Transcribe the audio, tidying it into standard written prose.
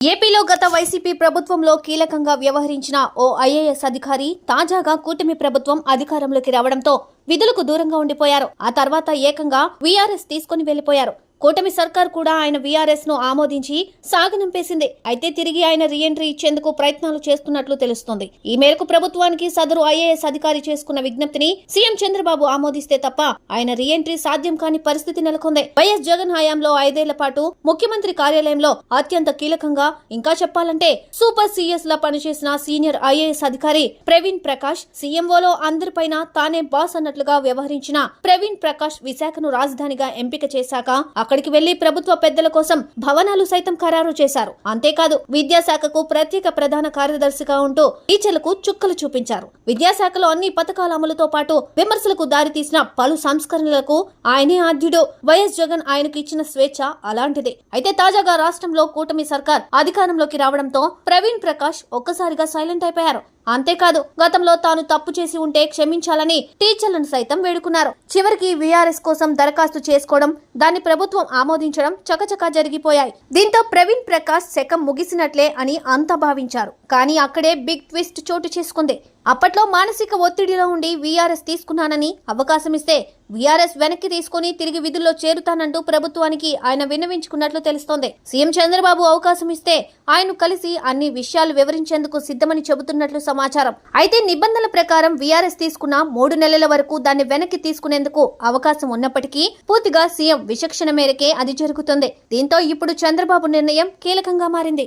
ఏపీలో గత వైసీపీ ప్రభుత్వంలో కీలకంగా వ్యవహరించిన ఓ ఐఏఎస్ అధికారి తాజాగా కూటమి ప్రభుత్వం అధికారంలోకి రావడంతో విధులకు దూరంగా ఉండిపోయారు. ఆ తర్వాత ఏకంగా వీఆర్ఎస్ తీసుకుని వెళ్లిపోయారు. కూటమి సర్కార్ కూడా ఆయన వీఆర్ఎస్ ను ఆమోదించి సాగనంపేసింది. అయితే తిరిగి ఆయన రీఎంట్రీ ఇచ్చేందుకు ప్రయత్నాలు చేస్తున్నట్లు తెలుస్తోంది. ఈ మేరకు ప్రభుత్వానికి సదరు ఐఏఎస్ అధికారి చేసుకున్న విజ్ఞప్తిని సీఎం చంద్రబాబు ఆమోదిస్తే తప్ప ఆయన రీఎంట్రీ సాధ్యం కాని పరిస్థితి నెలకొంది. వైఎస్ జగన్ హయాంలో 5 ఏళ్ల పాటు ముఖ్యమంత్రి కార్యాలయంలో అత్యంత కీలకంగా, ఇంకా చెప్పాలంటే సూపర్ సీఎస్ లా పనిచేసిన సీనియర్ ఐఏఎస్ అధికారి ప్రవీణ్ ప్రకాష్, సీఎంఓలో అందరిపైన తానే బాస్ అన్నట్లుగా వ్యవహరించిన ప్రవీణ్ ప్రకాష్ విశాఖను రాజధానిగా ఎంపిక చేశాక అక్కడికి వెళ్లి ప్రభుత్వ పెద్దల కోసం భవనాలు సైతం ఖరారు చేశారు. అంతేకాదు విద్యాశాఖకు ప్రత్యేక ప్రధాన కార్యదర్శిగా ఉంటూ టీచర్లకు చుక్కలు చూపించారు. విద్యాశాఖలో అన్ని పథకాల అమలుతో పాటు విమర్శలకు దారితీసిన పలు సంస్కరణలకు ఆయనే ఆద్యుడు. వైఎస్ జగన్ ఆయనకు ఇచ్చిన స్వేచ్ఛ అలాంటిది. అయితే తాజాగా రాష్ట్రంలో కూటమి సర్కార్ అధికారంలోకి రావడంతో ప్రవీణ్ ప్రకాష్ ఒక్కసారిగా సైలెంట్ అయిపోయారు. అంతేకాదు గతంలో తాను తప్పు చేసి ఉంటే క్షమించాలని టీచర్లను సైతం వేడుకున్నారు. చివరికి వీఆర్ఎస్ కోసం దరఖాస్తు చేసుకోవడం, దాన్ని ప్రభుత్వం ఆమోదించడం చకచకా జరిగిపోయాయి. దీంతో ప్రవీణ్ ప్రకాష్ శకం ముగిసినట్లే అని అంతా భావించారు. కానీ అక్కడే బిగ్ ట్విస్ట్ చోటు చేసుకుంది. అప్పట్లో మానసిక ఒత్తిడిలో ఉండి వీఆర్ఎస్ తీసుకున్నానని అవకాశం ఇస్తే వీఆర్ఎస్ వెనక్కి తీసుకుని తిరిగి విధుల్లో చేరుతానంటూ ప్రభుత్వానికి ఆయన విన్నవించుకున్నట్లు తెలుస్తోంది. సీఎం చంద్రబాబు అవకాశం ఇస్తే ఆయన కలిసి అన్ని విషయాలు వివరించేందుకు సిద్ధమని చెబుతున్నట్లు సమాచారం. అయితే నిబంధనల ప్రకారం వీఆర్ఎస్ తీసుకున్న 3 నెలల వరకు దాన్ని వెనక్కి తీసుకునేందుకు అవకాశం ఉన్నప్పటికీ పూర్తిగా సీఎం విచక్షణ మేరకే అది జరుగుతుంది. దీంతో ఇప్పుడు చంద్రబాబు నిర్ణయం కీలకంగా మారింది.